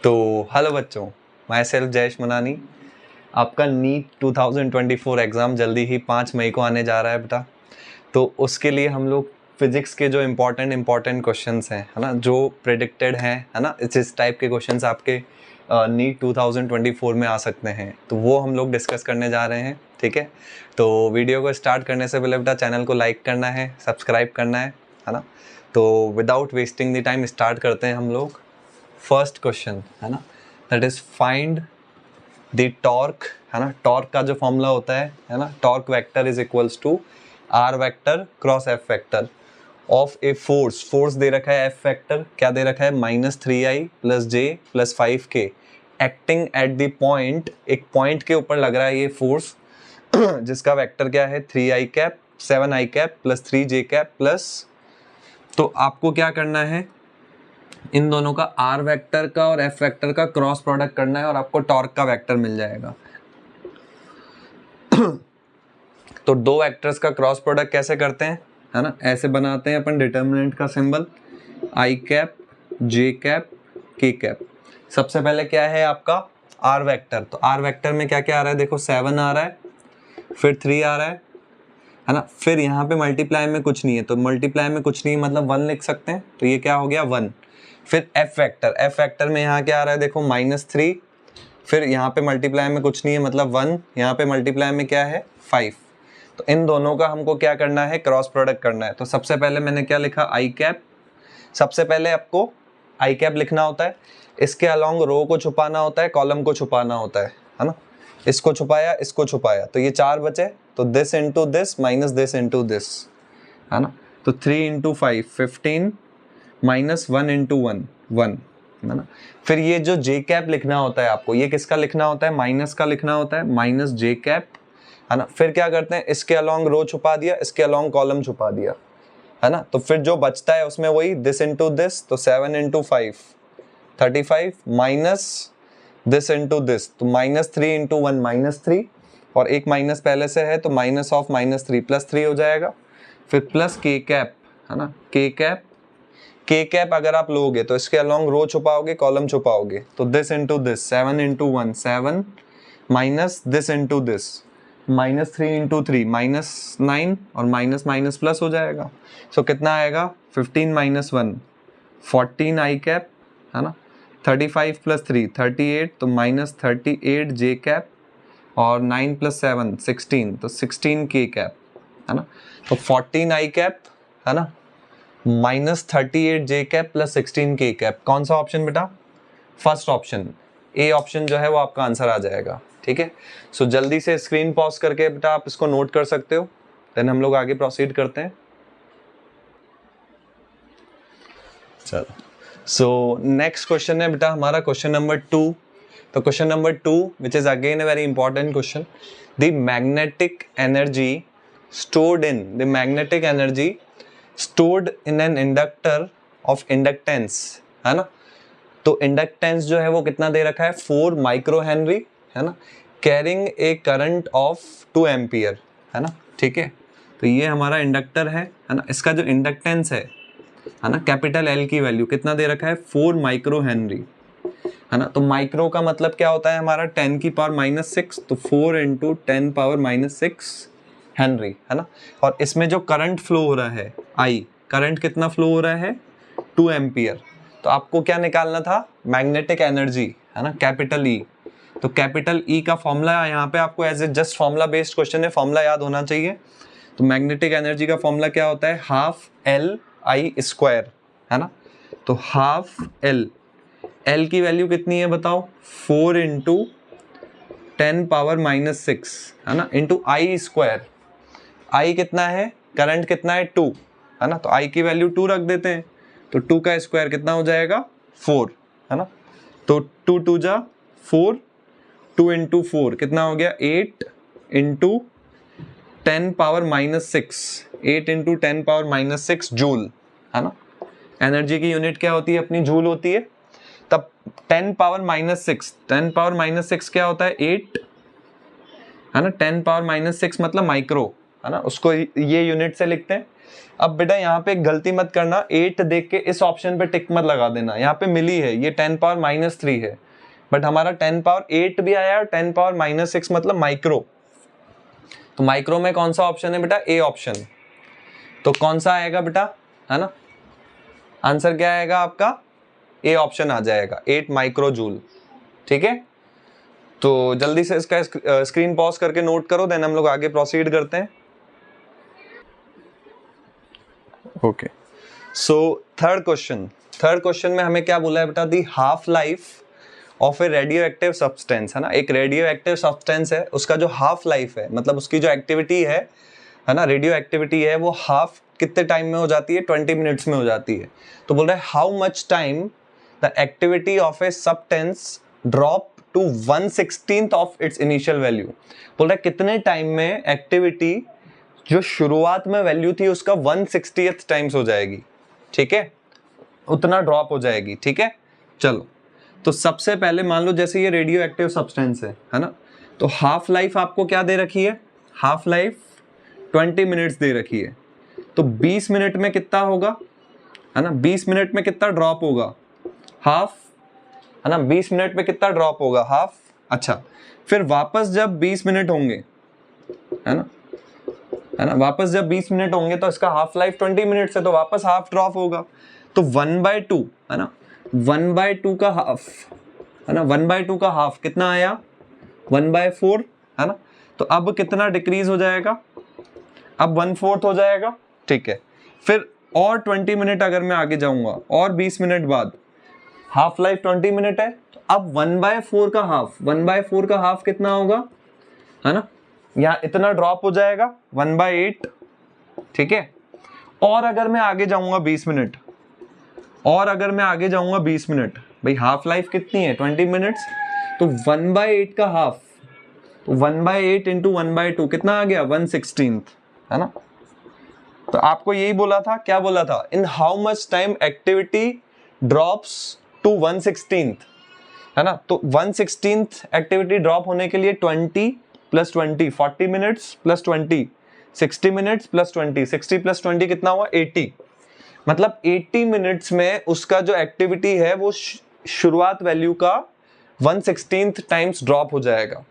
तो हेलो बच्चों, my self Jayesh मनानी। आपका नीट 2024 एग्ज़ाम जल्दी ही 5 मई को आने जा रहा है बेटा। तो उसके लिए हम लोग फिज़िक्स के जो इम्पॉर्टेंट क्वेश्चंस हैं, है ना, जो प्रेडिक्टेड हैं, है ना, इस टाइप के क्वेश्चंस आपके नीट 2024 में आ सकते हैं, तो वो हम लोग डिस्कस करने जा रहे हैं। ठीक है, तो वीडियो को स्टार्ट करने से पहले बेटा चैनल को लाइक करना है, सब्सक्राइब करना है ना। तो without wasting the time start करते हैं हम लोग। फर्स्ट क्वेश्चन है ना, that is find the torque, है ना। टॉर्क का जो फॉर्मूला होता है ना, torque vector is equals to R vector cross F vector of a force दे रखा है, एफ वेक्टर क्या दे रखा है, -3i + j + 5k acting at the point. एक पॉइंट के ऊपर लग रहा है ये फोर्स जिसका वेक्टर क्या है, 3i cap 7i cap + 3j cap plus. तो आपको क्या करना है, इन दोनों का आर वेक्टर का और एफ वेक्टर का क्रॉस प्रोडक्ट करना है और आपको टॉर्क का वेक्टर मिल जाएगा। तो दो वेक्टर्स का क्रॉस प्रोडक्ट कैसे करते हैं, है ना, ऐसे बनाते हैं अपन डिटर्मिनेंट का सिंबल आई कैप जे कैप के कैप। सबसे पहले क्या है आपका आर वेक्टर, तो आर वेक्टर में क्या क्या आ रहा है, देखो 7 आ रहा है, फिर 3 आ रहा है ना, फिर यहाँ पे मल्टीप्लाई में कुछ नहीं है, तो मल्टीप्लाई में कुछ नहीं मतलब 1 लिख सकते हैं, तो ये क्या हो गया 1। फिर एफ वेक्टर में यहाँ क्या आ रहा है, देखो -3, फिर यहाँ पे मल्टीप्लाई में कुछ नहीं है मतलब 1, यहाँ पे मल्टीप्लाई में क्या है 5। तो इन दोनों का हमको क्या करना है, क्रॉस प्रोडक्ट करना है। तो सबसे पहले मैंने क्या लिखा, आई कैप। सबसे पहले आपको आई कैप लिखना होता है, इसके अलॉन्ग रो को छुपाना होता है, कॉलम को छुपाना होता है ना। इसको छुपाया, इसको छुपाया, तो ये 4 बचे, तो this into this minus this into this, है ना। तो 3 × 5 15 माइनस 1 × 1 1, है ना। फिर ये जो जे कैप लिखना होता है आपको, ये किसका लिखना होता है, माइनस का लिखना होता है, माइनस जे कैप, है ना। फिर क्या करते हैं, इसके अलॉन्ग रो छुपा दिया, इसके अलॉन्ग कॉलम छुपा दिया, है ना। तो फिर जो बचता है उसमें वही दिस इंटू दिस, तो 7 × 5 35 माइनस दिस इंटू दिस, तो -3 × 1 -3, और एक माइनस पहले से है तो माइनस ऑफ -3 +3 हो जाएगा। फिर प्लस के कैप, है ना, के कैप अगर आप लोगे तो इसके अलॉन्ग रो छुपाओगे, कॉलम छुपाओगे, तो this into this 7 × 1 7 minus this into this -3 × 3 -9, और माइनस माइनस प्लस हो जाएगा। सो कितना आएगा, 15 - 1 14 आई कैप, है ना। 35 + 3 38, तो -38 जे कैप, और 9 + 7 16, तो 16 के कैप, है ना। तो 14 आई कैप, है ना, -38 जे कैप + 16 के कैप। कौन सा ऑप्शन बेटा, फर्स्ट ऑप्शन, ए ऑप्शन जो है वो आपका आंसर आ जाएगा। ठीक है, सो जल्दी से स्क्रीन पॉज करके बेटा आप इसको नोट कर सकते हो, देन हम लोग आगे प्रोसीड करते हैं। चलो, सो नेक्स्ट क्वेश्चन है बेटा हमारा क्वेश्चन नंबर 2। तो question number 2 which is again a very important question, the magnetic energy stored in an inductor of inductance, है ना। तो इंडक्टेंस जो है वो कितना दे रखा है, 4 माइक्रो हेनरी, है ना, carrying a current of 2 ampere, है ना। ठीक है, तो ये हमारा इंडक्टर है ना, इसका जो इंडक्टेंस है ना, कैपिटल एल की वैल्यू कितना दे रखा है, 4 माइक्रो हेनरी, है ना। तो माइक्रो का मतलब क्या होता है हमारा 10⁻⁻⁶, तो 4 × 10⁻⁻⁶ हेनरी, है ना। और इसमें जो करंट फ्लो हो रहा है, आई करंट कितना फ्लो हो रहा है, 2 एम्पियर। तो आपको क्या निकालना था, मैग्नेटिक एनर्जी, है ना, कैपिटल ई। तो कैपिटल ई का फॉर्मूला यहाँ पे आपको as a just formula based question है, फॉर्मूला याद होना चाहिए। तो मैग्नेटिक एनर्जी का फॉर्मूला क्या होता है, ½LI², है ना। तो ½ L की वैल्यू कितनी है बताओ, 4 × 10⁻⁻⁶, है ना, इंटू I²। I कितना है, करंट कितना है 2, है ना, तो I की वैल्यू 2 रख देते हैं, तो 2 का स्क्वायर कितना हो जाएगा 4, है ना। तो 2 × 2 = 4, 2 × 4 कितना हो गया 8 × 10⁻⁻⁶, 8 × 10⁻⁻⁶ जूल, है ना। एनर्जी की यूनिट क्या होती है अपनी, जूल होती है। तब 10⁻⁻6 क्या होता है 8, है ना, 10⁻⁻6 मतलब माइक्रो, है ना, उसको ये यूनिट से लिखते हैं। अब बेटा यहाँ पे एक गलती मत करना, 8 देख के इस ऑप्शन पे टिक मत लगा देना, यहाँ पे मिली है ये 10 पावर -3 है, बट हमारा 10 पावर 8 भी आया और 10 पावर -6 मतलब माइक्रो। तो माइक्रो में कौन सा ऑप्शन है बेटा? A option. तो कौन सा आएगा बेटा, है ना? आंसर क्या आएगा आपका? ए ऑप्शन आ जाएगा, 8 माइक्रो जूल। ठीक है, तो जल्दी से इसका स्क्रीन पॉज करके नोट करो, देन हम लोग आगे प्रोसीड करते हैं। ओके, सो थर्ड क्वेश्चन में हमें क्या बोला है बेटा? दी half life of A radio active substance, है ना? एक रेडियो एक्टिव सब्सटेंस है, उसका जो हाफ लाइफ है, मतलब उसकी जो एक्टिविटी है ना, रेडियो एक्टिविटी है, वो हाफ कितने टाइम में हो जाती है? 20 मिनट्स में हो जाती है। तो बोल रहा है how much time the activity of a substance drop to 1/16 of its initial value. बोल रहा है कितने टाइम में एक्टिविटी जो शुरुआत में वैल्यू थी उसका 1/60 टाइम्स हो जाएगी। ठीक है, उतना ड्रॉप हो जाएगी। ठीक है, चलो तो सबसे पहले मान लो जैसे ये रेडियो एक्टिव सब्सटेंस है ना? तो हाफ लाइफ आपको क्या दे रखी है? हाफ लाइफ 20 मिनट्स दे रखी है। तो 20 मिनट में कितना होगा, है ना? 20 मिनट में कितना ड्रॉप होगा? हाफ, है ना? 20 मिनट में कितना ड्रॉप होगा? हाफ। अच्छा, फिर वापस जब 20 मिनट होंगे, है ना, वापस जब 20 मिनट होंगे तो इसका हाफ लाइफ 20 मिनट्स है, तो वापस हाफ ड्रॉप होगा। तो 1/2, है ना, 1/2 का हाफ, है ना, 1/2 का हाफ कितना आया? 1/4, है ना? तो अब कितना डिक्रीज हो जाएगा? अब 1/4 हो जाएगा। ठीक है, फिर और 20 मिनट अगर मैं आगे जाऊंगा और 20 मिनट बाद, हाफ लाइफ 20 मिनट है, तो अब 1/4 का हाफ, 1/4 का हाफ कितना होगा, है ना? यहाँ इतना ड्रॉप हो जाएगा 1/8। ठीक है, और अगर मैं आगे जाऊंगा 20 मिनट, और अगर मैं आगे जाऊंगा 20 मिनट, भाई हाफ लाइफ कितनी है? 20 मिनट्स, तो 1/8 का हाफ, तो 1/8 इंटू 1/2 कितना आ गया? 1/16, है ना? तो आपको यही बोला था, क्या बोला था? In how much time activity drops to 1/16, है ना? तो 1/16 एक्टिविटी ड्रॉप होने के लिए 20 + 20 40 मिनट्स प्लस 20 60 मिनट्स प्लस 20 60 + 20 कितना हुआ? 80। मतलब 80 मिनट्स में उसका जो एक्टिविटी है वो शुरुआत वैल्यू का 1/16 टाइम्स ड्रॉप हो जाएगा।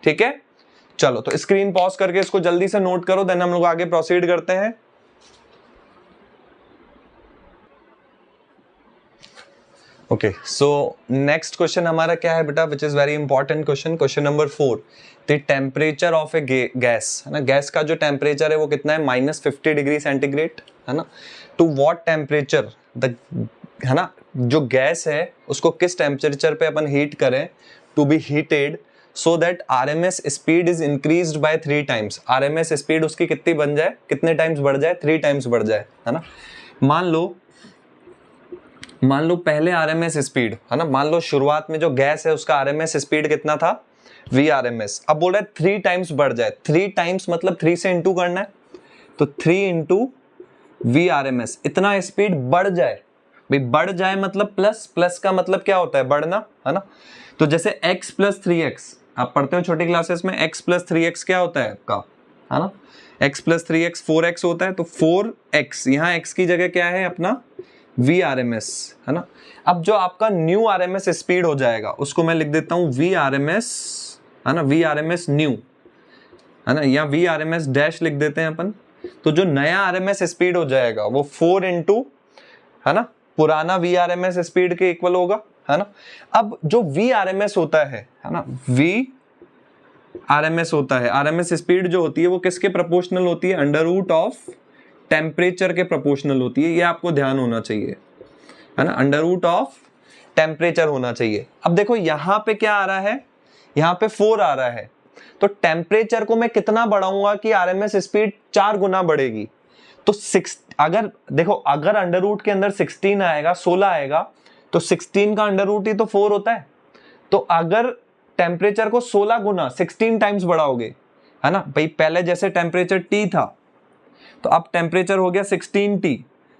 ठीक है, चलो तो स्क्रीन पॉज करके इसको जल्दी से नोट करो, देन हम लोग आगे प्रोसीड करते हैं। ओके, सो नेक्स्ट क्वेश्चन हमारा क्या है बेटा? विच is very important question number 4। The temperature of A gas, है ना? गैस का जो टेम्परेचर है वो कितना है? -50 डिग्री सेंटीग्रेड, है ना? टू व्हाट टेम्परेचर द, है ना, जो गैस है उसको किस टेम्परेचर पे अपन हीट करें to be heated so that RMS speed is increased by 3 times. RMS speed उसकी कितनी बन जाए? कितने टाइम्स बढ़ जाए? 3 टाइम्स बढ़ जाए, है ना? मान लो पहले RMS स्पीड, है ना, मान लो शुरुआत में जो गैस है उसका RMS स्पीड कितना था? VRMS। अब बोल रहा है 3 टाइम्स बढ़ जाए। 3 टाइम्स मतलब 3 से इंटू करना है, तो 3 इंटू VRMS, इतना स्पीड बढ़ जाए। भाई बढ़ जाए मतलब प्लस का मतलब क्या होता है? बढ़ना, है ना? तो जैसे x + 3x आप पढ़ते हो छोटी क्लासेस में, x + 3x क्या होता है आपका, है ना? x + 3x 4x होता है, तो 4x, यहाँ x की जगह क्या है अपना? VRMS, है ना? अब जो आपका न्यू RMS स्पीड हो जाएगा उसको मैं लिख देता हूँ VRMS, है ना? VRMS न्यू, है ना, या VRMS डैश लिख देते हैं अपन। तो जो नया RMS स्पीड हो जाएगा वो 4 इंटू, है ना, पुराना VRMS स्पीड के इक्वल होगा, है ना? अब जो VRMS होता है ना, VRMS होता है, RMS स्पीड जो होती है वो किसके प्रोपोर्शनल होती है? √ऑफ टेम्परेचर के प्रोपोर्शनल होती है। ये आपको ध्यान होना चाहिए, है ना? √ऑफ टेम्परेचर होना चाहिए। अब देखो यहाँ पे क्या आ रहा है? यहाँ पे 4 आ रहा है, तो टेम्परेचर को मैं कितना बढ़ाऊंगा कि RMS स्पीड 4 गुना बढ़ेगी? तो 6, अगर देखो अगर √ के अंदर 16 आएगा, 16 आएगा, तो 16 का √ ही तो 4 होता है। तो अगर टेम्परेचर को 16 गुना 16 टाइम्स बढ़ाओगे, है ना भाई, पहले जैसे टेम्परेचर T था तो अब टेम्परेचर हो गया 16T,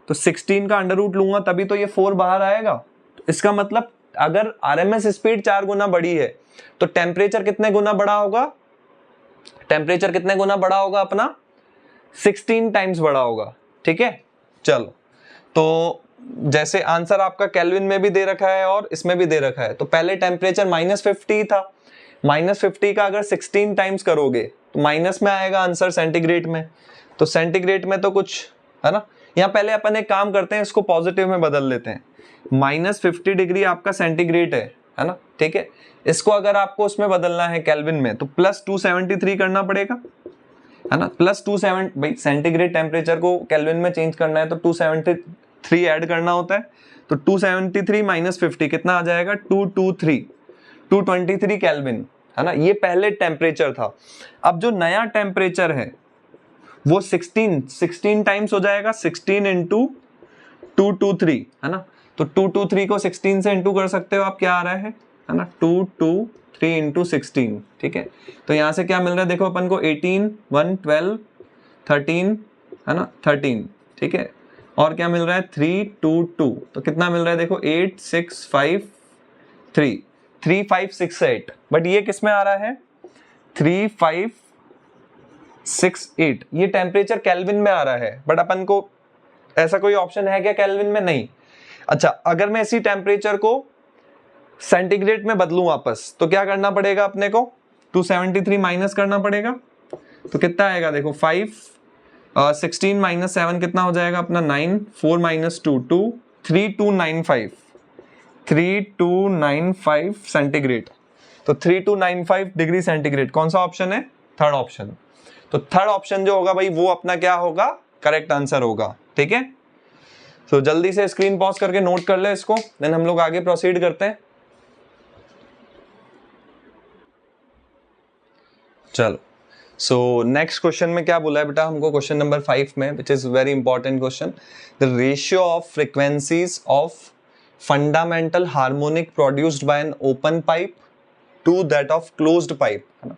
तो 16 का √ लूंगा तभी तो ये 4 बाहर आएगा। तो इसका मतलब अगर RMS स्पीड 4 गुना बढ़ी है तो टेम्परेचर कितने गुना बढ़ा होगा? टेम्परेचर कितने गुना बढ़ा होगा अपना? 16 टाइम्स बढ़ा होगा। ठीक है। चलो, तो जैसे आंसर आपका केल्विन में भी दे रखा है और इसमें भी दे रखा है, तो पहले टेम्परेचर -50 था, -50 का अगर 16 टाइम्स करोगे तो माइनस में आएगा आंसर सेंटीग्रेड में, तो सेंटीग्रेड में तो कुछ है ना। यहाँ पहले अपन एक काम करते हैं, इसको पॉजिटिव में बदल लेते हैं। -50 डिग्री आपका सेंटीग्रेड है ना, ठीक है। इसको अगर आपको उसमें बदलना है केल्विन में, तो +273 करना पड़ेगा, है ना। +27, भाई सेंटीग्रेड टेम्परेचर को केल्विन में चेंज करना है तो 273 ऐड करना होता है, तो 273 -50 कितना आ जाएगा, 223 केल्विन, है ना। ये पहले टेम्परेचर था। अब जो नया टेम्परेचर है वो 16 टाइम्स हो जाएगा, 16 इंटू 223, है ना। तो 223 को 16 से इंटू कर सकते हो आप, क्या आ रहा है ना, 223 इंटू 16, ठीक है। तो यहाँ से क्या मिल रहा है देखो अपन को, 18, 1, 12, 13, है ना, 13, ठीक है। और क्या मिल रहा है, 3, 2, 2, तो कितना मिल रहा है देखो, 8, 6, 5, 3, 3, 5, 6, 8, बट ये किस में आ रहा है, 3, 5, 6, 8, ये टेम्परेचर केल्विन में आ रहा है, बट अपन को ऐसा कोई ऑप्शन है क्या केल्विन में, नहीं। अच्छा, अगर मैं इसी टेम्परेचर को सेंटीग्रेड में बदलूं वापस, तो क्या करना पड़ेगा अपने को, 273 माइनस करना पड़ेगा, तो कितना आएगा देखो, 5, 16 - 7 कितना हो जाएगा अपना, 9, 4 - 2, 2, 3295 सेंटीग्रेड। तो 3295 डिग्री सेंटीग्रेड कौन सा ऑप्शन है, थर्ड ऑप्शन। तो थर्ड ऑप्शन जो होगा भाई वो अपना क्या होगा, करेक्ट आंसर होगा, ठीक है। तो जल्दी से स्क्रीन पॉज करके नोट कर ले इसको, देन हम लोग आगे प्रोसीड करते हैं। चलो, सो नेक्स्ट क्वेश्चन में क्या बोला है बेटा हमको, क्वेश्चन नंबर 5 में, which is very important question, the ratio of frequencies of fundamental harmonic produced by an open pipe to that of closed pipe, है ना।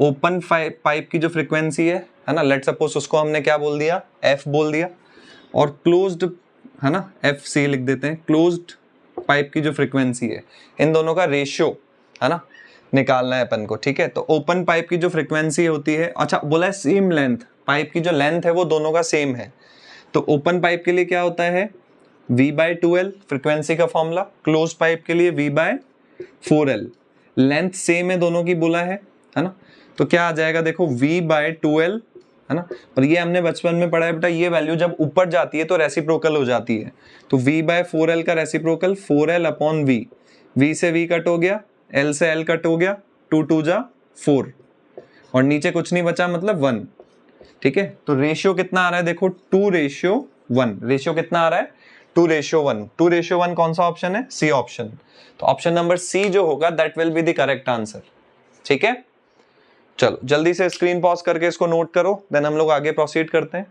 ओपन पाइप की जो फ्रीक्वेंसी है ना, लेट सपोज उसको हमने क्या बोल दिया, एफ बोल दिया, और क्लोज्ड, है ना, एफ सी लिख देते हैं, क्लोज्ड पाइप की जो फ्रीक्वेंसी है, इन दोनों का रेशियो, है ना, निकालना है अपन को, ठीक है। तो ओपन पाइप की जो फ्रीक्वेंसी होती है, अच्छा बोला है सेम लेंथ, पाइप की जो लेंथ है वो दोनों का सेम है, तो ओपन पाइप के लिए क्या होता है, V/2L फ्रीक्वेंसी का फॉर्मूला, क्लोज पाइप के लिए V/4L, लेंथ सेम है दोनों की बोला है ना। तो क्या आ जाएगा देखो, V/2L, है ना, और ये हमने बचपन में पढ़ा है बेटा, ये वैल्यू जब ऊपर जाती है तो रेसिप्रोकल हो जाती है, तो V/4L का reciprocal 4L upon V, V से V कट हो गया, L से L कट हो गया, 2 2 जा 4, और नीचे कुछ नहीं बचा मतलब 1, ठीक है। तो रेशियो कितना आ रहा है देखो, 2:1, रेशियो कितना आ रहा है, 2:1, 2:1 कौन सा ऑप्शन है, सी ऑप्शन। तो ऑप्शन नंबर सी जो होगा that will be the correct answer, ठीक है। चलो जल्दी से स्क्रीन पॉज करके इसको नोट करो, देन हम लोग आगे प्रोसीड करते हैं।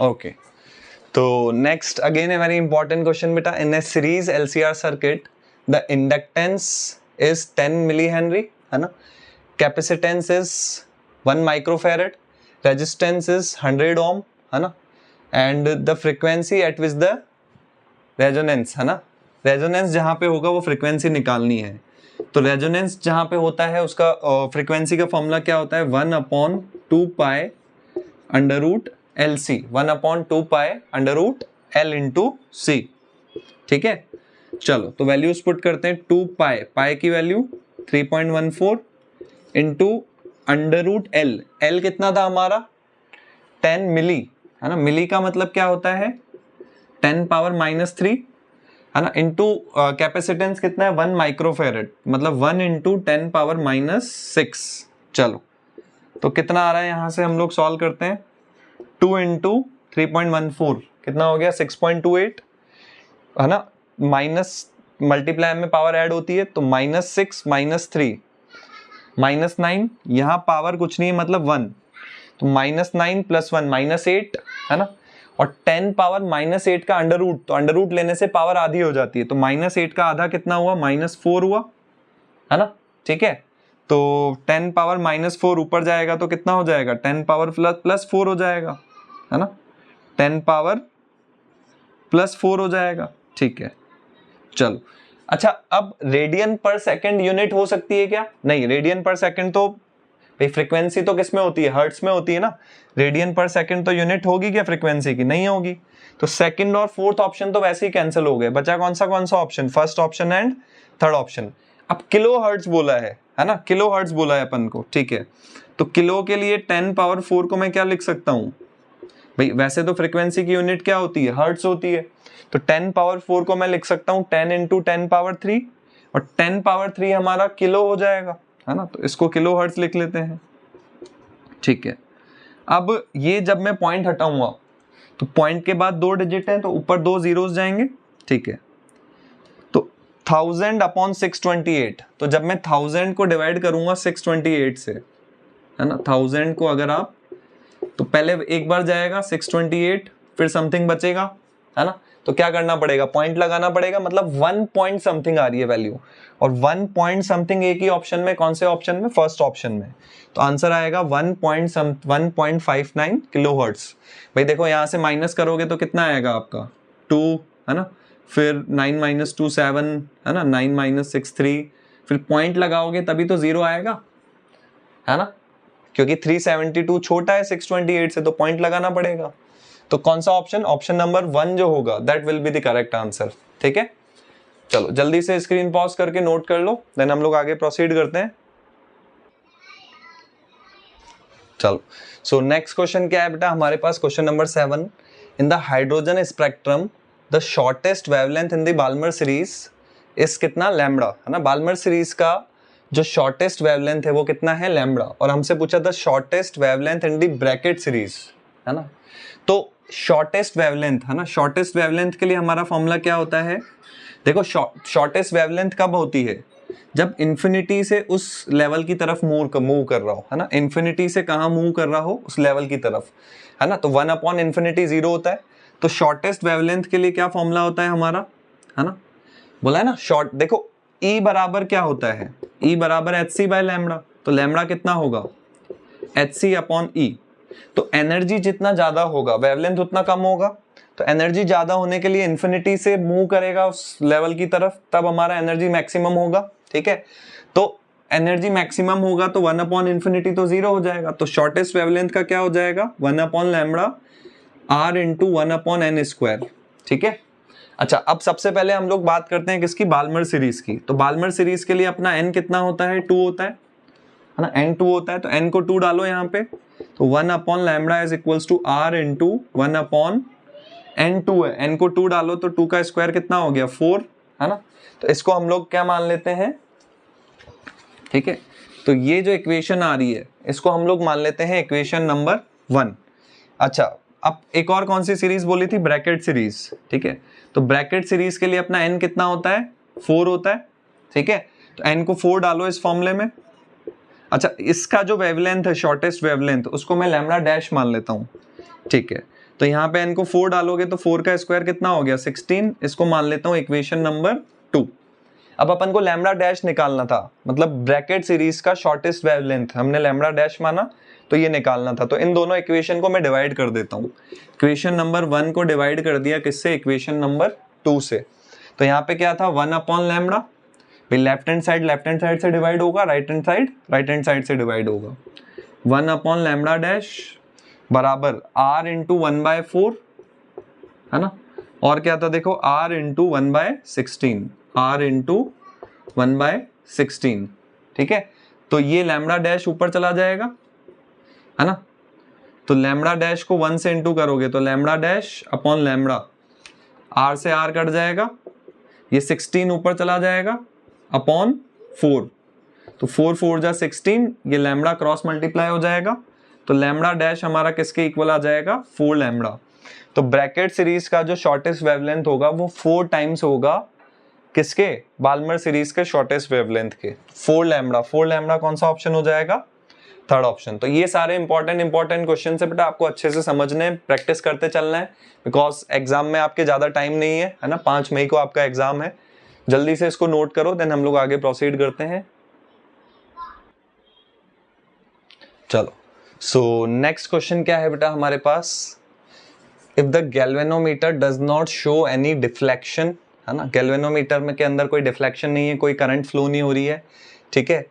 ओके, तो next again a very important question बेटा, in a series LCR circuit the inductance is 10 milli henry, है ना, capacitance is 1 microfarad, resistance is 100 ohm, है ना, and the frequency at which the resonance, है ना, रेजोनेंस जहां पे होगा वो फ्रीक्वेंसी निकालनी है। तो रेजोनेंस जहां पे होता है उसका फ्रीक्वेंसी का फॉर्मूला क्या होता है, 1/2 pi under root LC, 1/2 pi under root L into C, ठीक है। चलो तो वैल्यूज पुट करते हैं, 2 पाई की value 3.14 into under root L कितना था हमारा, 10 मिली, है ना, मिली का मतलब क्या होता है, 10⁻³ है ना, इंटू कैपेसिटेंस कितना है, 1 माइक्रोफेरेड, मतलब 1 इंटू 10⁻⁶। चलो तो कितना आ रहा है, यहां से हम लोग सॉल्व करते हैं, 2 इंटू 3.14 कितना हो गया, 6.28, है ना, माइनस मल्टीप्लाई में पावर ऐड होती है, तो -6 -3 -9, यहाँ पावर कुछ नहीं है मतलब 1, तो -9 + 1 -8, है ना, और 10⁻⁸ का अंडर रूट, तो अंडर रूट लेने से पावर आधी हो जाती है, तो -8 का आधा कितना हुआ, -4 हुआ, है ना, ठीक है। तो 10⁻⁻4 ऊपर जाएगा तो कितना हो जाएगा, 10⁻+4 हो जाएगा, है ना, 10⁻+4 हो जाएगा, ठीक है। चलो अच्छा, अब रेडियन पर सेकंड यूनिट हो सकती है क्या, नहीं, रेडियन पर सेकंड तो भाई फ्रीक्वेंसी तो किस में होती है, हर्ट्स में होती है ना, रेडियन पर सेकंड तो यूनिट होगी क्या फ्रीक्वेंसी की, नहीं होगी। तो सेकंड और फोर्थ ऑप्शन तो वैसे ही कैंसिल हो गए, बचा कौन सा option, first option and third option. अब किलो हर्ट्ज बोला है ना, किलो हर्ट्ज बोला है अपन को, ठीक है। तो किलो के लिए 10 पावर 4 को मैं क्या लिख सकता हूं भाई, वैसे तो फ्रीक्वेंसी की यूनिट क्या होती है, हर्ट्ज होती है, तो 10 पावर 4 को मैं लिख सकता हूं 10 इंटू 10 पावर 3, और 10 पावर 3 हमारा किलो हो जाएगा, है ना, तो इसको किलो हर्ट्ज लिख लेते हैं, ठीक है। अब ये जब मैं पॉइंट हटाऊंगा तो पॉइंट के बाद 2 डिजिट हैं तो ऊपर 2 जीरोस जाएंगे, ठीक है। तो 1000 अपॉन 628, तो जब मैं 1000 को डिवाइड करूंगा 628 से, है ना, 1000 को अगर आप, तो पहले एक बार जाएगा 628, फिर समथिंग बचेगा, है ना, तो क्या करना पड़ेगा, पॉइंट लगाना पड़ेगा, मतलब 1 पॉइंट समथिंग आ रही है वैल्यू, और 1 पॉइंट समथिंग एक ही ऑप्शन में, कौन से ऑप्शन में, फर्स्ट ऑप्शन में, तो आंसर आएगा 1.59 किलो हर्ट्ज। भाई देखो यहाँ से माइनस करोगे तो कितना आएगा आपका 2, है ना, फिर 9 माइनस 2 7, है ना, 9 माइनस 6 3, फिर पॉइंट लगाओगे तभी तो जीरो आएगा, है ना, क्योंकि 372 छोटा है 628 से, तो पॉइंट लगाना पड़ेगा। तो कौन सा ऑप्शन, ऑप्शन नंबर 1 जो होगा that will be the correct answer, ठीक है। चलो जल्दी से स्क्रीन पॉज करके नोट कर लो, देन हम लोग आगे प्रोसीड करते हैं। चलो सो नेक्स्ट क्वेश्चन क्या है बेटा हमारे पास, question number 7, in the hydrogen spectrum the shortest wavelength in the Balmer series is कितना, लैम्बडा, है ना, बाल्मर सीरीज का जो शॉर्टेस्ट वेवलेंथ है वो कितना है, लैम्बडा, और हमसे पूछा the shortest wavelength in the Brackett series, है ना। तो शॉर्टेस्ट वेवलेंथ, है ना, शॉर्टेस्ट वेवलेंथ के लिए हमारा फॉर्मूला क्या होता है, देखो शॉर्टेस्ट वेवलेंथ कब होती है, जब इन्फिनिटी से उस लेवल की तरफ मूव कर रहा हो, है ना, इन्फिनिटी से कहाँ मूव कर रहा हो, उस लेवल की तरफ, है ना, तो 1 अपॉन इन्फिनिटी 0 होता है। तो शॉर्टेस्ट वेवलेंथ के लिए क्या फॉर्मूला होता है हमारा, है ना, बोला है ना, शॉर्ट, देखो E बराबर क्या होता है, E बराबर HC बाय लैम्बडा, तो लैम्बडा कितना होगा, HC अपॉन E, तो एनर्जी जितना ज्यादा होगा वेवलेंथ उतना कम होगा, तो एनर्जी ज्यादा होने के लिए इन्फिनिटी से मूव करेगा उस लेवल की तरफ, तब हमारा एनर्जी मैक्सिमम होगा, ठीक है। तो एनर्जी मैक्सिमम होगा तो 1 अपॉन इन्फिनिटी तो 0 हो जाएगा, तो शॉर्टेस्ट वेवलेंथ का क्या हो जाएगा, 1 upon lambda R into 1 upon n square, ठीक है। अच्छा अब सबसे पहले हम लोग बात करते हैं किसकी, बाल्मर सीरीज की। तो बाल्मर सीरीज के लिए अपना n कितना होता है, 2 होता है ना, n 2 होता है, तो n को 2 डालो यहाँ पे, तो 1 upon lambda is equals to R into 1 upon n 2 है, n को 2 डालो तो 2 का स्क्वायर कितना हो गया 4, है ना, तो इसको हम लोग क्या मान लेते हैं, ठीक है। तो ये जो इक्वेशन आ रही है इसको हम लोग मान लेते हैं इक्वेशन नंबर 1। अच्छा अब एक और कौन सी सीरीज बोली थी, ब्रैकेट सीरीज, ठीक है। तो ब्रैकेट सीरीज के लिए अपना n कितना होता है, 4 होता है, ठीक है। तो n को 4 डालो इस फॉर्मूले में। अच्छा इसका जो वेवलेंथ है, शॉर्टेस्ट वेवलेंथ, उसको मैं लैम्बडा डैश मान लेता हूँ, ठीक है। तो यहाँ पे n को 4 डालोगे तो 4 का स्क्वायर कितना हो गया 16, इसको मान लेता हूँ इक्वेशन नंबर 2। अब अपन को लैम्बडा डैश निकालना था, मतलब ब्रैकेट सीरीज का शॉर्टेस्ट वेवलेंथ हमने लैम्बडा डैश माना तो ये निकालना था, तो इन दोनों इक्वेशन को मैं डिवाइड कर देता हूँ। इक्वेशन नंबर 1 को डिवाइड कर दिया किससे, इक्वेशन नंबर 2 से। तो यहाँ पे क्या था 1 अपॉन लैम्बडा, भाई लेफ्ट हैंड साइड से डिवाइड होगा, राइट हैंड साइड से डिवाइड होगा, 1 अपॉन लैम्बडा डैश बराबर R इंटू 1/4, है ना, और क्या था देखो R इंटू 1/16, R इंटू 1/16, ठीक है। तो ये लैम्बडा डैश ऊपर चला जाएगा, है ना, तो लैम्बडा डैश को 1 से इंटू करोगे तो lambda dash upon lambda, R से R कट जाएगा, ये 16 ऊपर चला जाएगा अपॉन 4, तो 4 4 जा 16, ये लैम्बडा क्रॉस मल्टीप्लाई हो जाएगा, तो लैम्बडा डैश हमारा किसके इक्वल आ जाएगा 4 लैम्बडा। तो ब्रैकेट सीरीज का जो शॉर्टेस्ट वेवलेंथ होगा वो 4 टाइम्स होगा किसके, बाल्मर सीरीज के शॉर्टेस्ट वेवलेंथ के, 4 लैम्बडा। 4 लैम्बडा कौन सा ऑप्शन हो जाएगा, थर्ड ऑप्शन। तो ये सारे इंपॉर्टेंट क्वेश्चन है बेटा, आपको अच्छे से समझने, प्रैक्टिस करते चलना है, बिकॉज एग्जाम में आपके ज्यादा टाइम नहीं है ना, 5 मई को आपका एग्जाम है, जल्दी से इसको नोट करो, देन हम लोग आगे प्रोसीड करते हैं। चलो सो नेक्स्ट क्वेश्चन क्या है बेटा हमारे पास, if the galvanometer does not show any deflection, है ना, गैल्वेनोमीटर में के अंदर कोई डिफ्लेक्शन नहीं है, कोई करंट फ्लो नहीं हो रही है, ठीक है,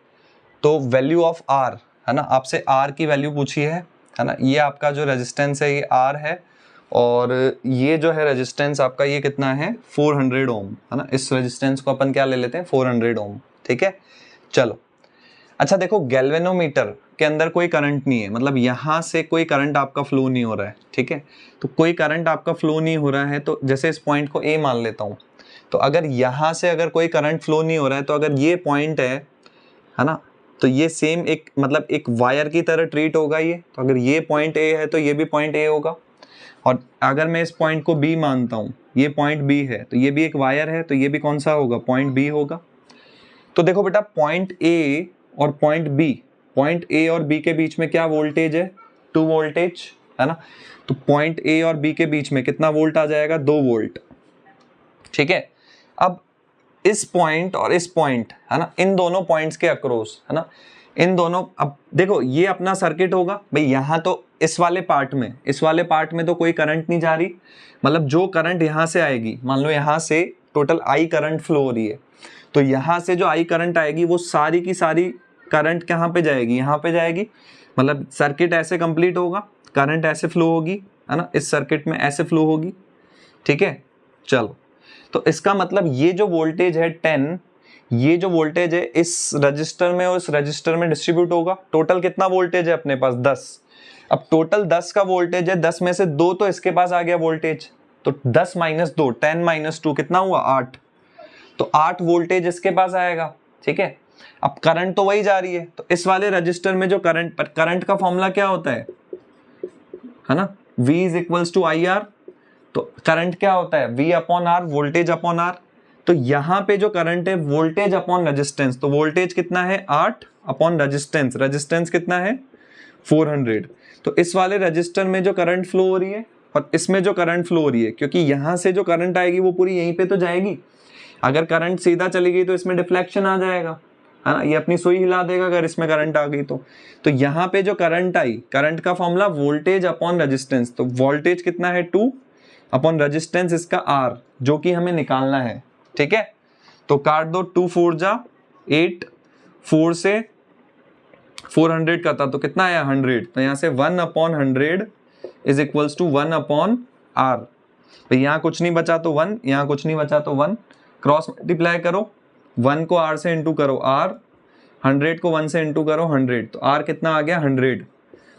तो वैल्यू ऑफ R, है ना, आपसे R की वैल्यू पूछी है ना, ये आपका जो रेजिस्टेंस है ये R है और ये जो है रेजिस्टेंस आपका ये कितना है 400 ओम, है ना। इस रेजिस्टेंस को अपन क्या ले लेते हैं 400 ओम, ठीक है। चलो अच्छा देखो, गैल्वेनोमीटर के अंदर कोई करंट नहीं है, मतलब यहाँ से कोई करंट आपका फ्लो नहीं हो रहा है, ठीक है। तो कोई करंट आपका फ्लो नहीं हो रहा है, तो जैसे इस पॉइंट को A मान लेता हूँ, तो अगर यहाँ से अगर कोई करंट फ्लो नहीं हो रहा है, तो अगर ये पॉइंट है ना, तो ये सेम एक मतलब एक वायर की तरह ट्रीट होगा ये। तो अगर ये पॉइंट A है तो ये भी पॉइंट A होगा, और अगर मैं इस पॉइंट को B मानता हूँ, ये पॉइंट B है, तो ये भी एक वायर है, तो ये भी कौन सा होगा, पॉइंट B होगा। तो देखो बेटा, पॉइंट A और पॉइंट A और B के बीच में क्या वोल्टेज है, 2 वोल्टेज, है ना। तो पॉइंट A और B के बीच में कितना वोल्ट आ जाएगा, 2 वोल्ट, ठीक है। अब इस पॉइंट और इस पॉइंट, है ना, इन दोनों पॉइंट्स के अक्रॉस, है ना, इन दोनों, अब देखो ये अपना सर्किट होगा भाई। यहाँ तो इस वाले पार्ट में तो कोई करंट नहीं जा रही, मतलब जो करंट यहाँ से आएगी, मान लो यहाँ से टोटल I करंट फ्लो हो रही है, तो यहाँ से जो I करंट आएगी वो सारी की सारी करंट कहाँ पे जाएगी, यहाँ पे जाएगी। मतलब सर्किट ऐसे कंप्लीट होगा, करंट ऐसे फ्लो होगी, है ना, इस सर्किट में ऐसे फ्लो होगी, ठीक है। चलो, तो इसका मतलब ये जो वोल्टेज है 10, ये जो वोल्टेज है इस रजिस्टर में और इस रजिस्टर में डिस्ट्रीब्यूट होगा। टोटल कितना वोल्टेज है अपने पास, 10। अब टोटल 10 का वोल्टेज है, 10 में से 2 तो इसके पास आ गया वोल्टेज, तो 10 - 2, 10 - 2 कितना हुआ, 8। तो 8 वोल्टेज इसके पास आएगा, ठीक है। अब करंट तो वही जा रही है, तो इस वाले रजिस्टर में जो करंट का फॉर्मूला क्या होता है ना, V = IR। तो करंट क्या होता है, V/R, वोल्टेज अपॉन R। तो यहाँ पे जो करंट है वोल्टेज अपॉन रेजिस्टेंस, तो वोल्टेज कितना है 8 अपॉन रेजिस्टेंस, रेजिस्टेंस कितना है 400। तो इस वाले रजिस्टर में जो करंट फ्लो हो रही है और इसमें जो करंट फ्लो हो रही है, क्योंकि यहाँ से जो करंट आएगी वो पूरी यहीं पे तो जाएगी। अगर करंट सीधा चली गई तो इसमें डिफ्लेक्शन आ जाएगा, है ना, ये अपनी सुई हिला देगा अगर इसमें करंट आ गई तो यहाँ पे जो करंट आई, करंट का फॉर्मूला वोल्टेज अपॉन रेजिस्टेंस, तो वोल्टेज कितना है 2 अपॉन रेजिस्टेंस इसका R, जो कि हमें निकालना है, ठीक है। तो काट दो, 2 × 4 = 8, 4 से 400 का था तो कितना आया 100, तो यहाँ से 1/100 = 1/R। तो यहाँ कुछ नहीं बचा तो 1, यहाँ कुछ नहीं बचा तो 1, क्रॉस मल्टीप्लाई करो, 1 को R से इंटू करो R, 100 को 1 से इंटू करो 100, तो R कितना आ गया 100।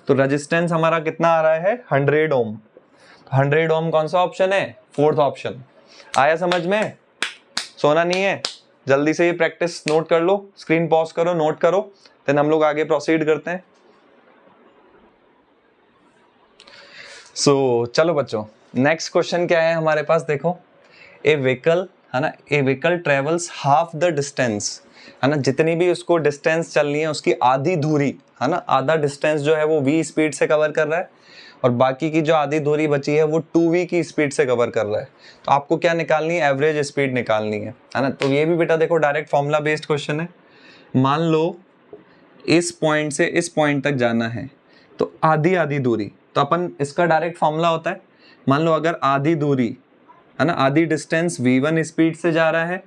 तो रेजिस्टेंस हमारा कितना आ रहा है 100 ओम। 100 ओम कौन सा ऑप्शन है, 4th ऑप्शन। आया समझ में, सोना नहीं है, जल्दी से ये प्रैक्टिस नोट कर लो, स्क्रीन पॉज करो, नोट करो, देन हम लोग आगे प्रोसीड करते हैं। चलो बच्चों, नेक्स्ट क्वेश्चन क्या है हमारे पास, देखो, ए व्हीकल, है ना, a vehicle travels half the distance, है ना, जितनी भी उसको डिस्टेंस चलनी है उसकी आधी दूरी, है ना, आधा डिस्टेंस जो है वो v स्पीड से कवर कर रहा है और बाकी की जो आधी दूरी बची है वो 2v की स्पीड से कवर कर रहा है। तो आपको क्या निकालनी है, एवरेज स्पीड निकालनी है ना। तो ये भी बेटा देखो डायरेक्ट फॉर्मूला बेस्ड क्वेश्चन है। मान लो इस पॉइंट से इस पॉइंट तक जाना है तो आधी आधी दूरी, तो अपन इसका डायरेक्ट फॉर्मूला होता है, मान लो अगर आधी दूरी, है ना, आधी डिस्टेंस v1 स्पीड से जा रहा है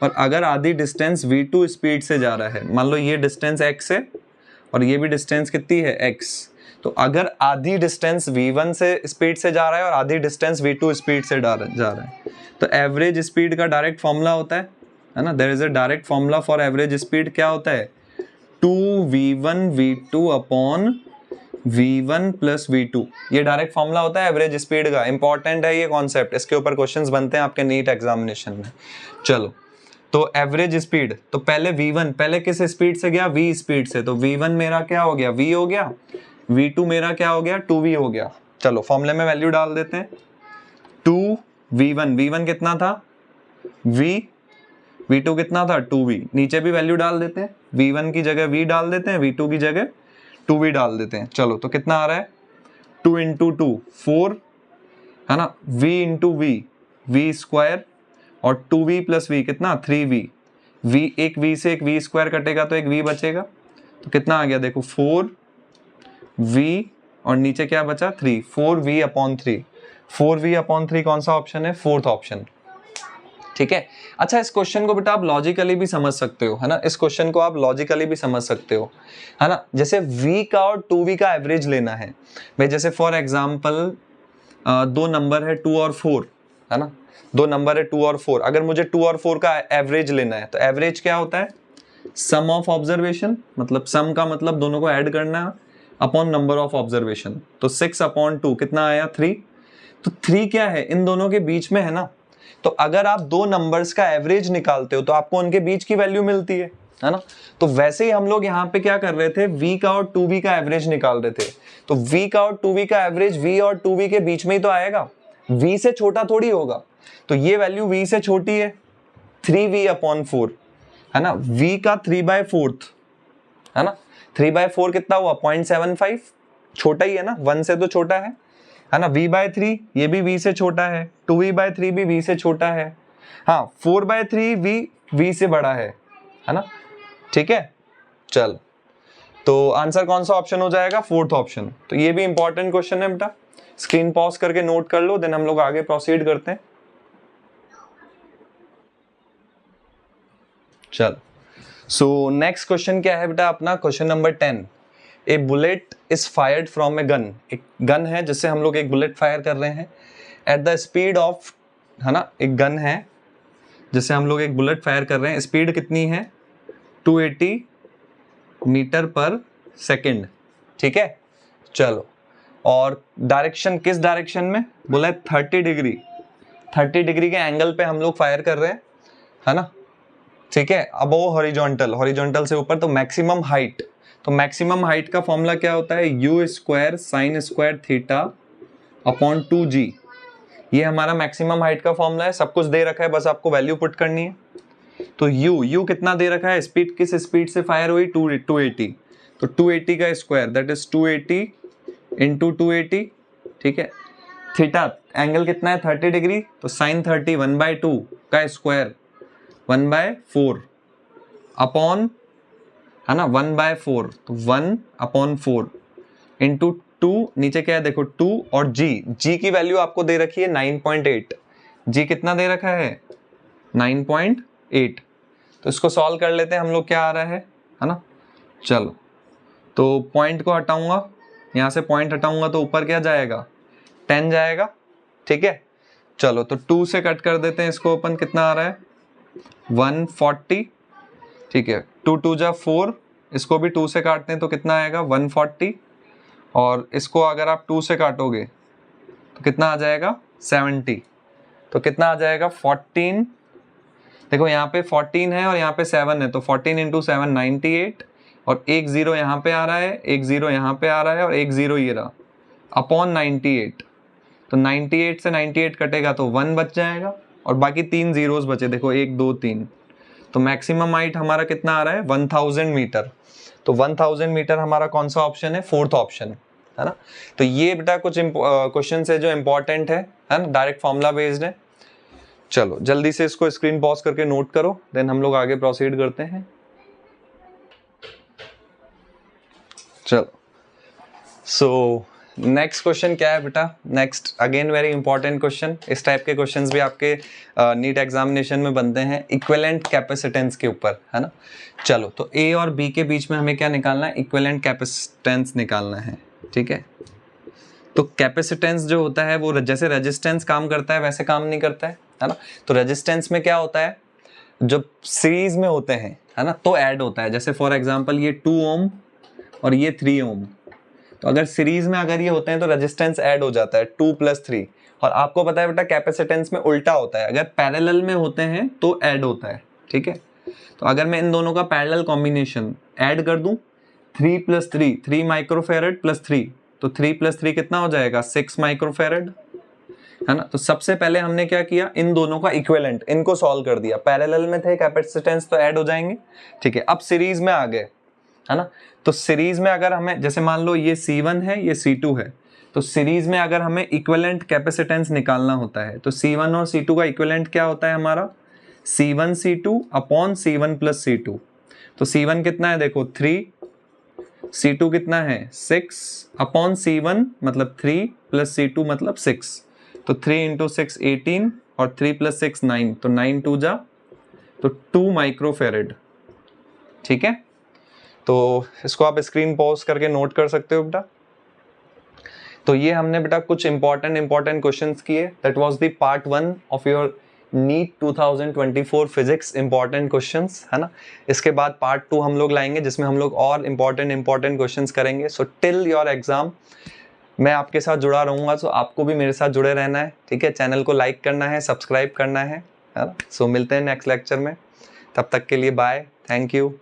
और अगर आधी डिस्टेंस v2 स्पीड से जा रहा है, मान लो ये डिस्टेंस x है और ये भी डिस्टेंस कितनी है x, तो अगर आधी डिस्टेंस v1 से स्पीड से जा रहा है और आधी डिस्टेंस v2 स्पीड से जा रहा है, तो एवरेज स्पीड का डायरेक्ट फॉर्मूला होता है ना, there is a direct formula for average speed, क्या होता है 2v1 v2 upon v1 + v2, ये डायरेक्ट फॉर्मूला होता है एवरेज स्पीड का। इंपॉर्टेंट है ये कॉन्सेप्ट, इसके ऊपर क्वेश्चंस बनते हैं आपके नीट एग्जामिनेशन में। चलो, तो एवरेज स्पीड, तो पहले v1 पहले किस स्पीड से गया, v स्पीड से, तो v1 मेरा क्या हो गया, v हो गया, v2 मेरा क्या हो गया, 2v हो गया। चलो फॉर्मूले में वैल्यू डाल देते हैं, 2v1, v1 कितना था v, v2 कितना था 2v, नीचे भी वैल्यू डाल देते हैं, v1 की जगह v डाल देते हैं, v2 की जगह 2v डाल देते हैं। चलो तो कितना आ रहा है 2 × 2 4, है ना, v × v, v स्क्वायर, और 2v + v कितना 3v, v एक v से एक v स्क्वायर कटेगा तो एक v बचेगा, तो कितना आ गया देखो 4v और नीचे क्या बचा 3, 4v/3, 4v/3 कौन सा ऑप्शन है, 4th ऑप्शन। ठीक है। अच्छा, इस क्वेश्चन को बेटा आप लॉजिकली भी समझ सकते हो, है ना, इस क्वेश्चन को आप लॉजिकली भी समझ सकते हो, है ना। जैसे v का और 2v का एवरेज लेना है भाई, जैसे फॉर एग्जांपल दो नंबर है 2 और 4, है ना, दो नंबर है 2 और 4, अगर मुझे 2 और 4 का एवरेज लेना है तो एवरेज क्या होता है, सम ऑफ ऑब्जर्वेशन, मतलब सम का मतलब दोनों को ऐड करना अपॉन नंबर ऑफ ऑब्जर्वेशन। तो 6/2 कितना आया, 3। तो 3 क्या है, इन दोनों के बीच में है ना। तो अगर आप दो नंबर्स का एवरेज निकालते हो तो आपको उनके बीच की वैल्यू मिलती है ना। तो वैसे ही हम लोग यहाँ पे क्या कर रहे थे, v का और 2v का एवरेज निकाल रहे थे। तो v का और 2v का एवरेज v और 2v के बीच में ही तो आएगा, v से छोटा थोड़ी होगा। तो ये वैल्यू v से छोटी है, 3v/4, है ना। v का 3/4, है ना, 3/4 कितना हुआ, 0.75, छोटा ही है ना, 1 से तो छोटा है ना। v/3 ये भी v से छोटा है, 2v/3 भी v से छोटा है, हाँ 4/3 v से बड़ा है ना, ठीक है। चल, तो आंसर कौन सा ऑप्शन हो जाएगा, फोर्थ ऑप्शन। तो ये भी इंपॉर्टेंट क्वेश्चन है बेटा, स्क्रीन पॉज करके नोट कर लो, देन हम लोग आगे प्रोसीड करते हैं। चल, सो नेक्स्ट क्वेश्चन क्या है बेटा अपना, question number 10। A bullet is fired from a gun, एक गन है जिससे हम लोग एक बुलेट फायर कर रहे हैं एट द स्पीड ऑफ, है ना, एक गन है जिससे हम लोग एक बुलेट फायर कर रहे हैं, स्पीड कितनी है 280 मीटर पर सेकेंड, ठीक है। चलो, और डायरेक्शन किस डायरेक्शन में बोला है, 30 डिग्री, 30 डिग्री के एंगल पे हम लोग फायर कर रहे हैं, है ना, ठीक है। अब वो हॉरिजॉन्टल, हॉरिजॉन्टल से ऊपर, तो मैक्सिमम हाइट, तो मैक्सिमम हाइट का फॉर्मूला क्या होता है, u² sin² θ/2g, ये हमारा मैक्सिमम हाइट का फॉर्मूला है। सब कुछ दे रखा है, बस आपको वैल्यू पुट करनी है। तो u कितना दे रखा है, स्पीड किस स्पीड से फायर हुई, 280, तो 280 का स्क्वायर दैट इज 280 इंटू 280, ठीक है। थीटा एंगल कितना है 30 डिग्री, तो sin 30 1/2 का स्क्वायर 1/4 अपॉन, है ना, 1/4, तो 1/4 इंटू 2, नीचे क्या है देखो 2, और g की वैल्यू आपको दे रखी है 9.8, g कितना दे रखा है 9.8। तो इसको सॉल्व कर लेते हैं हम लोग, क्या आ रहा है ना। चलो, तो पॉइंट को हटाऊंगा, यहाँ से पॉइंट हटाऊंगा तो ऊपर क्या जाएगा 10 जाएगा, ठीक है। चलो, तो 2 से कट कर देते हैं इसको, अपन कितना आ रहा है 140, ठीक है। 2 2 जा 4, इसको भी 2 से काटते हैं तो कितना आएगा 140, और इसको अगर आप 2 से काटोगे तो कितना आ जाएगा 70, तो कितना आ जाएगा 14, देखो यहाँ पे 14 है और यहाँ पे 7 है, तो 14 इंटू 7 98, और एक 0 यहाँ पे आ रहा है, एक 0 यहाँ पे आ रहा है, और एक 0 ये रहा, अपॉन 98। तो 98 से 98 कटेगा तो 1 बच जाएगा, और बाकी 3 जीरोस बचे, देखो 1 2 3। तो मैक्सिमम हाइट हमारा कितना आ रहा है 1000 मीटर। तो 1000 मीटर हमारा कौन सा ऑप्शन है, फोर्थ ऑप्शन, है ना। तो ये बेटा कुछ क्वेश्चन है जो इंपॉर्टेंट है ना, डायरेक्ट फॉर्मूला बेस्ड है। चलो, जल्दी से इसको स्क्रीन पॉज करके नोट करो, देन हम लोग आगे प्रोसीड करते हैं। चलो, सो नेक्स्ट क्वेश्चन क्या है बेटा, next again very important question, इस टाइप के क्वेश्चंस भी आपके नीट एग्जामिनेशन में बनते हैं, इक्विवेलेंट कैपेसिटेंस के ऊपर, है ना। चलो, तो ए और बी के बीच में हमें क्या निकालना है, इक्विवेलेंट कैपेसिटेंस निकालना है, ठीक है। तो कैपेसिटेंस जो होता है वो जैसे रेजिस्टेंस काम करता है वैसे काम नहीं करता है ना। तो रेजिस्टेंस में क्या होता है, जब सीरीज में होते हैं, है ना, तो ऐड होता है। जैसे फॉर एग्जांपल ये 2 ओम और ये 3 ओम, तो अगर सीरीज में अगर ये होते हैं तो रेजिस्टेंस ऐड हो जाता है 2 + 3। और आपको पता है बेटा कैपेसिटेंस में उल्टा होता है, अगर पैरेलल में होते हैं तो ऐड होता है, ठीक है। तो अगर मैं इन दोनों का पैरेलल कॉम्बिनेशन ऐड कर दूं, 3 + 3 3 माइक्रोफेरेड + 3, तो 3 + 3 कितना हो जाएगा 6 माइक्रोफेरेड, है ना। तो सबसे पहले हमने क्या किया, इन दोनों का इक्विवेलेंट, इनको सॉल्व कर दिया, पैरेलल में थे कैपेसिटेंस तो ऐड हो जाएंगे, ठीक है। अब सीरीज में आ गए, है ना। तो सीरीज में अगर हमें, जैसे मान लो ये C1 है ये C2 है, तो सीरीज में अगर हमें इक्विवेलेंट कैपेसिटेंस निकालना होता है तो C1 और C2 का इक्विवेलेंट क्या होता है हमारा, C1 C2 upon C1 + C2। तो C1 कितना है देखो 3, C2 कितना है 6 अपॉन C1 मतलब 3 + C2 मतलब 6, तो 3 × 6 18 और 3 + 6 9, तो 9 2 जा तो 2 माइक्रोफेरेड। ठीक है, तो इसको आप स्क्रीन पॉज करके नोट कर सकते हो बेटा। तो ये हमने बेटा कुछ इंपॉर्टेंट क्वेश्चंस किए। That was the part 1 of your NEET 2024 physics important questions, है ना। इसके बाद पार्ट 2 हम लोग लाएंगे जिसमें हम लोग और इंपॉर्टेंट क्वेश्चंस करेंगे। सो टिल योर एग्जाम मैं आपके साथ जुड़ा रहूंगा, तो आपको भी मेरे साथ जुड़े रहना है। ठीक है, चैनल को लाइक करना है, सब्सक्राइब करना है ना। सो मिलते हैं नेक्स्ट लेक्चर में, तब तक के लिए बाय, थैंक यू।